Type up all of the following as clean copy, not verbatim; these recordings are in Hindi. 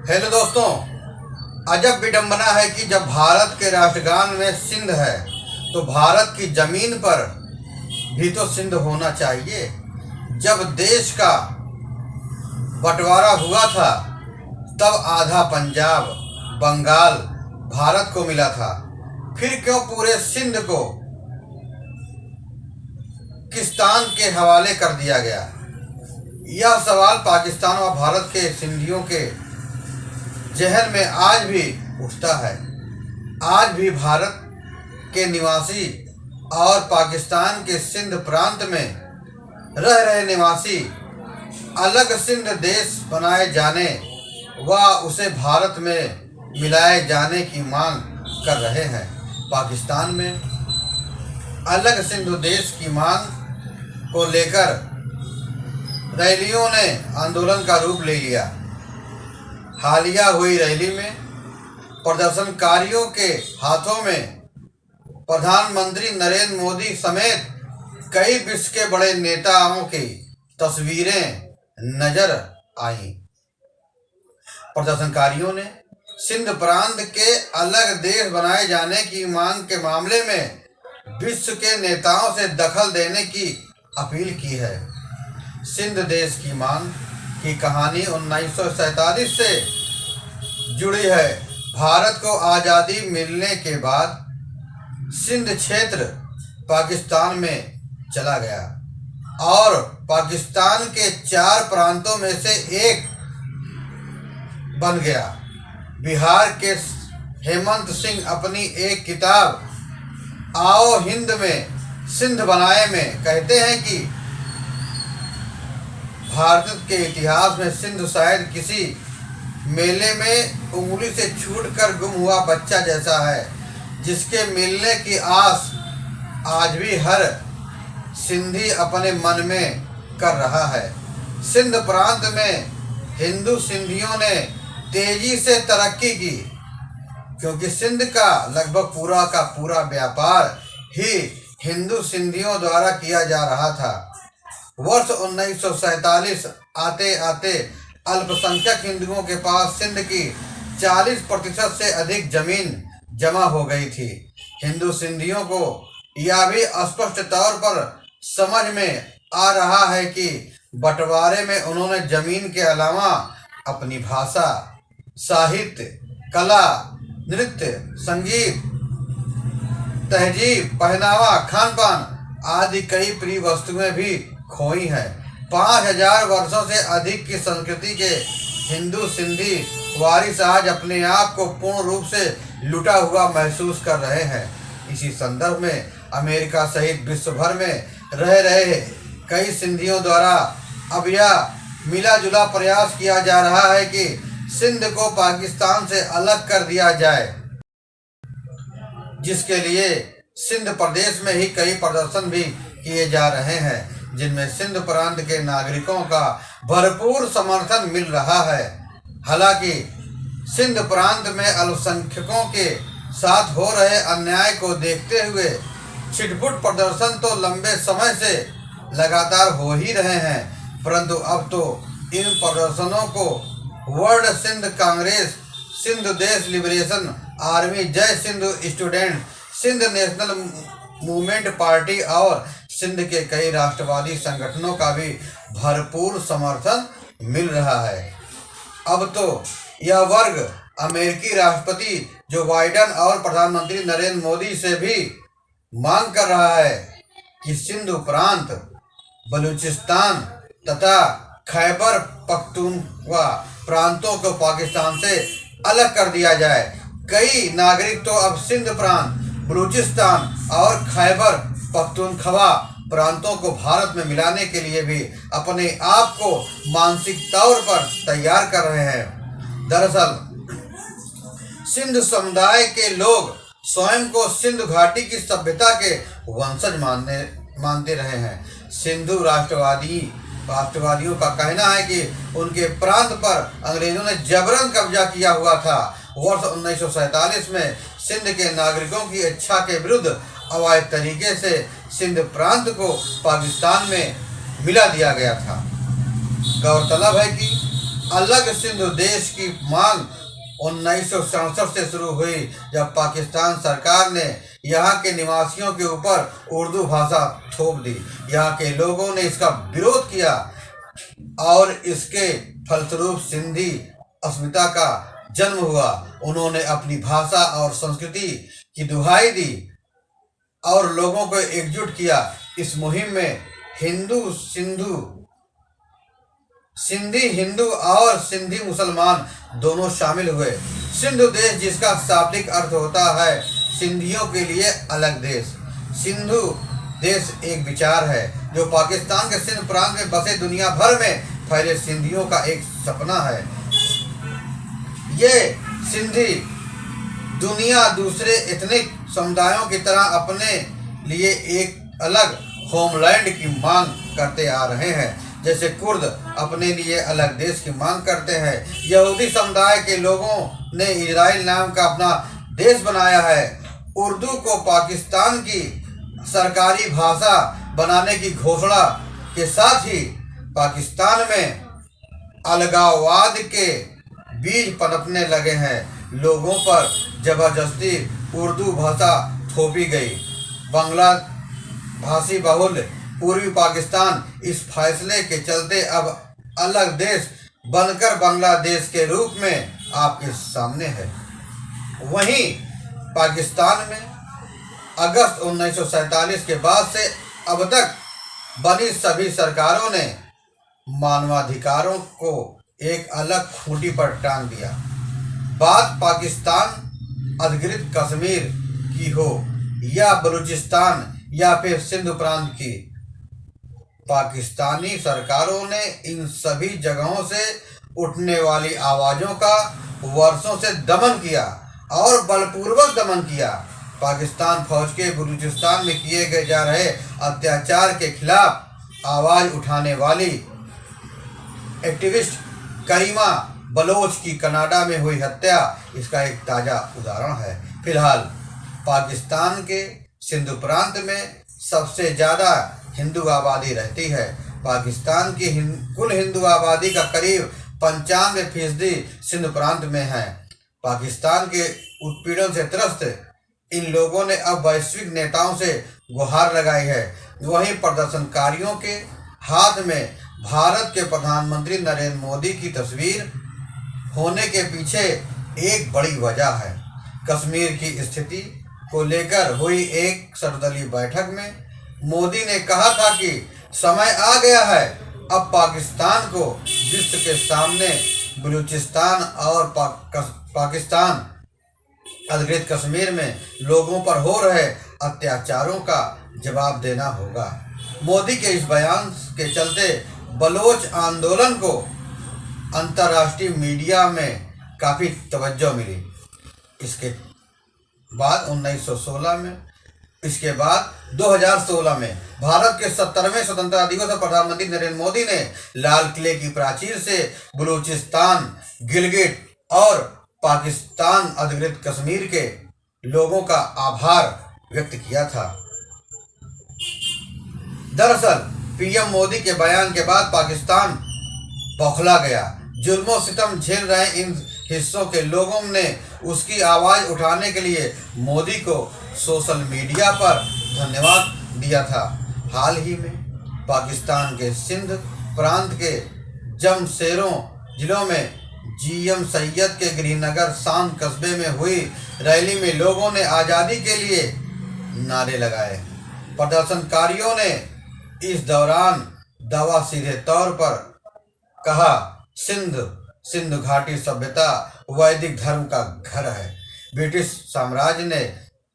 हेलो दोस्तों। अजब विडंबना है कि जब भारत के राष्ट्रगान में सिंध है तो भारत की जमीन पर भी तो सिंध होना चाहिए। जब देश का बंटवारा हुआ था तब आधा पंजाब बंगाल भारत को मिला था, फिर क्यों पूरे सिंध को पाकिस्तान के हवाले कर दिया गया? यह सवाल पाकिस्तान और भारत के सिंधियों के जहन में आज भी उठता है। आज भी भारत के निवासी और पाकिस्तान के सिंध प्रांत में रह रहे निवासी अलग सिंध देश बनाए जाने व उसे भारत में मिलाए जाने की मांग कर रहे हैं। पाकिस्तान में अलग सिंध देश की मांग को लेकर रैलियों ने आंदोलन का रूप ले लिया। हालिया हुई रैली में प्रदर्शनकारियों के हाथों में प्रधानमंत्री नरेंद्र मोदी समेत कई विश्व के बड़े नेताओं की तस्वीरें नजर आईं। प्रदर्शनकारियों ने सिंध प्रांत के अलग देश बनाए जाने की मांग के मामले में विश्व के नेताओं से दखल देने की अपील की है। सिंध देश की मांग की कहानी 1947 से जुड़ी है। भारत को आज़ादी मिलने के बाद सिंध क्षेत्र पाकिस्तान में चला गया और पाकिस्तान के 4 प्रांतों में से एक बन गया। बिहार के हेमंत सिंह अपनी एक किताब आओ हिंद में सिंध बनाए में कहते हैं कि भारत के इतिहास में सिंध शायद किसी मेले में उंगली से छूटकर गुम हुआ बच्चा जैसा है, जिसके मिलने की आस आज भी हर सिंधी अपने मन में कर रहा है। सिंध प्रांत में हिंदू सिंधियों ने तेजी से तरक्की की, क्योंकि सिंध का लगभग पूरा का पूरा व्यापार ही हिंदू सिंधियों द्वारा किया जा रहा था। वर्ष 1947 आते आते अल्पसंख्यक हिंदुओं के पास सिंध की 40% से अधिक जमीन जमा हो गई थी। हिंदू सिंधियों को यह भी स्पष्ट तौर पर समझ में आ रहा है कि बंटवारे में उन्होंने जमीन के अलावा अपनी भाषा, साहित्य, कला, नृत्य, संगीत, तहजीब, पहनावा, खान पान आदि कई प्रिय वस्तुएं भी खोई हैं। 5000 वर्षों से अधिक की संस्कृति के हिंदू सिंधी वारिस आज अपने आप को पूर्ण रूप से लुटा हुआ महसूस कर रहे हैं। इसी संदर्भ में अमेरिका सहित विश्व भर में रह रहे कई सिंधियों द्वारा अब यह मिला जुला प्रयास किया जा रहा है कि सिंध को पाकिस्तान से अलग कर दिया जाए, जिसके लिए सिंध प्रदेश में ही कई प्रदर्शन भी किए जा रहे हैं, जिनमें सिंध प्रांत के नागरिकों का भरपूर समर्थन मिल रहा है। हालांकि सिंध प्रांत में अल्पसंख्यकों के साथ हो रहे अन्याय को देखते हुए छिटपुट प्रदर्शन तो लंबे समय से लगातार हो ही रहे हैं, परंतु अब तो इन प्रदर्शनों को वर्ल्ड सिंध कांग्रेस, सिंध देश liberation army, Jai Sindh student, Sindh national movement party और सिंध के कई राष्ट्रवादी संगठनों का भी भरपूर समर्थन मिल रहा है। अब तो यह वर्ग अमेरिकी राष्ट्रपति जो बाइडेन और प्रधानमंत्री नरेंद्र मोदी से भी मांग कर रहा है कि सिंध प्रांत, बलूचिस्तान तथा खैबर पख्तूनख्वा प्रांतों को पाकिस्तान से अलग कर दिया जाए। कई नागरिक तो अब सिंध प्रांत, बलूचिस्तान और खैबर पख्तूनख्वा प्रांतों को भारत में मिलाने के लिए भी अपने आप को मानसिक तौर पर तैयार कर रहे हैं। दरअसल सिंध समुदाय के लोग स्वयं को सिंधु घाटी की सभ्यता के वंशज मानते रहे हैं। सिंधु राष्ट्रवादियों का कहना है कि उनके प्रांत पर अंग्रेजों ने जबरन कब्जा किया हुआ था। वर्ष 1947 में सिंध के नागरिकों की इच्छा के विरुद्ध अवैध तरीके से सिंध प्रांत को पाकिस्तान में मिला दिया गया था। गौरतलब है कि अलग सिंध देश की मांग 1967 से शुरू हुई, जब पाकिस्तान सरकार ने यहाँ के निवासियों के ऊपर उर्दू भाषा थोप दी। यहाँ के लोगों ने इसका विरोध किया और इसके फलस्वरूप सिंधी अस्मिता का जन्म हुआ। उन्होंने अपनी भाषा और संस्कृति की दुहाई दी और लोगों को एकजुट किया। इस मुहिम में सिंधी हिंदू और सिंधी मुसलमान दोनों शामिल हुए। सिंधु देश, जिसका शाब्दिक अर्थ होता है सिंधियों के लिए अलग देश। सिंधु देश एक विचार है जो पाकिस्तान के सिंध प्रांत में बसे दुनिया भर में फैले सिंधियों का एक सपना है। ये सिंधी दुनिया दूसरे एथनिक समुदायों की तरह अपने लिए एक अलग होमलैंड की मांग करते आ रहे हैं, जैसे कुर्द अपने लिए अलग देश की मांग करते हैं। यहूदी समुदाय के लोगों ने इजराइल नाम का अपना देश बनाया है। उर्दू को पाकिस्तान की सरकारी भाषा बनाने की घोषणा के साथ ही पाकिस्तान में अलगाववाद के बीज पनपने लगे हैं। लोगों पर जबरदस्ती उर्दू भाषा थोपी गई। बांग्ला भाषी बहुल पूर्वी पाकिस्तान इस फैसले के चलते अब अलग देश बनकर बांग्लादेश के रूप में आपके सामने है। वहीं पाकिस्तान में अगस्त 1947 के बाद से अब तक बनी सभी सरकारों ने मानवाधिकारों को एक अलग खूंटी पर टांग दिया। बात पाकिस्तान अधिकृत कश्मीर की हो या बलूचिस्तान या फिर सिंध प्रांत की, पाकिस्तानी सरकारों ने इन सभी जगहों से उठने वाली आवाज़ों का वर्षों से दमन किया और बलपूर्वक दमन किया। पाकिस्तान फौज के बलूचिस्तान में किए गए जा रहे अत्याचार के खिलाफ आवाज़ उठाने वाली एक्टिविस्ट करीमा बलोच की कनाडा में हुई हत्या इसका एक ताज़ा उदाहरण है। फिलहाल पाकिस्तान के सिंधु प्रांत में सबसे ज़्यादा हिंदू आबादी रहती है। पाकिस्तान की कुल हिंदू आबादी का करीब 95% सिंध प्रांत में है। पाकिस्तान के उत्पीड़न से त्रस्त इन लोगों ने अब वैश्विक नेताओं से गुहार लगाई है। वहीं प्रदर्शनकारियों के हाथ में भारत के प्रधानमंत्री नरेंद्र मोदी की तस्वीर होने के पीछे एक बड़ी वजह है। कश्मीर की स्थिति को लेकर हुई एक सर्वदलीय बैठक में मोदी ने कहा था कि समय आ गया है अब पाकिस्तान को विश्व के सामने बलूचिस्तान और पाकिस्तान अधिकृत कश्मीर में लोगों पर हो रहे अत्याचारों का जवाब देना होगा। मोदी के इस बयान के चलते बलोच आंदोलन को अंतर्राष्ट्रीय मीडिया में काफ़ी तवज्जो मिली। इसके बाद 2016 में भारत के 70वें स्वतंत्रता दिवस पर प्रधानमंत्री नरेंद्र मोदी ने लाल किले की प्राचीर से बलूचिस्तान, गिलगिट और पाकिस्तान अधिकृत कश्मीर के लोगों का आभार व्यक्त किया था। दरअसल पीएम मोदी के बयान के बाद पाकिस्तान बौखला गया। जुल्मों सितम झेल रहे इन हिस्सों के लोगों ने उसकी आवाज़ उठाने के लिए मोदी को सोशल मीडिया पर धन्यवाद दिया था। हाल ही में पाकिस्तान के सिंध प्रांत के जमशेरों जिलों में जीएम सैयद के गृहनगर शांत कस्बे में हुई रैली में लोगों ने आज़ादी के लिए नारे लगाए। प्रदर्शनकारियों ने इस दौरान दावा सीधे तौर पर कहा, सिंध घाटी सभ्यता वैदिक धर्म का घर है। ब्रिटिश साम्राज्य ने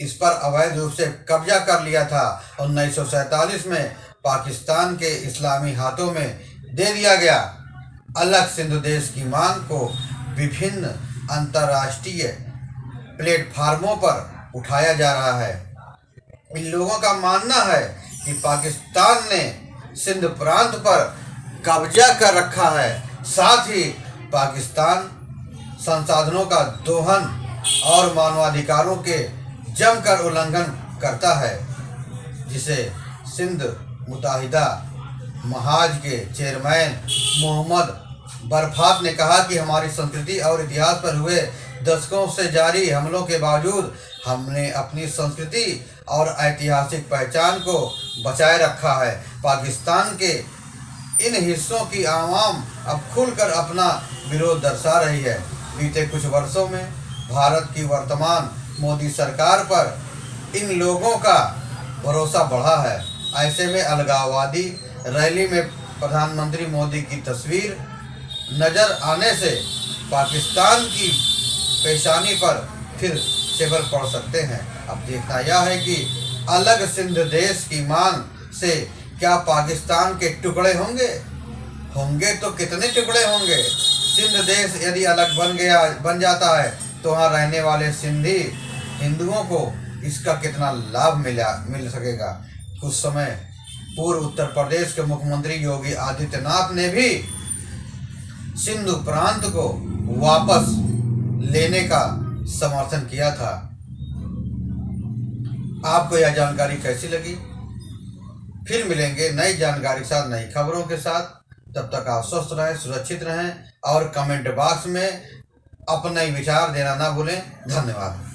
इस पर अवैध रूप से कब्जा कर लिया था। 1947 में पाकिस्तान के इस्लामी हाथों में दे दिया गया। अलग सिंध देश की मांग को विभिन्न अंतर्राष्ट्रीय प्लेटफार्मों पर उठाया जा रहा है। इन लोगों का मानना है कि पाकिस्तान ने सिंध प्रांत पर कब्जा कर रखा है, साथ ही पाकिस्तान संसाधनों का दोहन और मानवाधिकारों के जमकर उल्लंघन करता है, जिसे सिंध मुत्तहिदा महाज के चेयरमैन मोहम्मद बरफात ने कहा कि हमारी संस्कृति और इतिहास पर हुए दशकों से जारी हमलों के बावजूद हमने अपनी संस्कृति और ऐतिहासिक पहचान को बचाए रखा है। पाकिस्तान के इन हिस्सों की आवाम अब खुलकर अपना विरोध दर्शा रही है। बीते कुछ वर्षों में भारत की वर्तमान मोदी सरकार पर इन लोगों का भरोसा बढ़ा है। ऐसे में अलगाववादी रैली में प्रधानमंत्री मोदी की तस्वीर नजर आने से पाकिस्तान की पेशानी पर फिर शेवर पड़ सकते हैं। अब देखना यह है कि अलग सिंध देश की मांग से क्या पाकिस्तान के टुकड़े होंगे तो कितने टुकड़े होंगे। सिंध देश यदि अलग बन जाता है तो वहाँ रहने वाले सिंधी हिंदुओं को इसका कितना लाभ मिल सकेगा। कुछ समय पूर्व उत्तर प्रदेश के मुख्यमंत्री योगी आदित्यनाथ ने भी सिंधु प्रांत को वापस लेने का समर्थन किया था। आपको यह जानकारी कैसी लगी? फिर मिलेंगे नई जानकारी के साथ, नई खबरों के साथ। तब तक आप स्वस्थ रहें, सुरक्षित रहें और कमेंट बॉक्स में अपने विचार देना ना भूलें। धन्यवाद।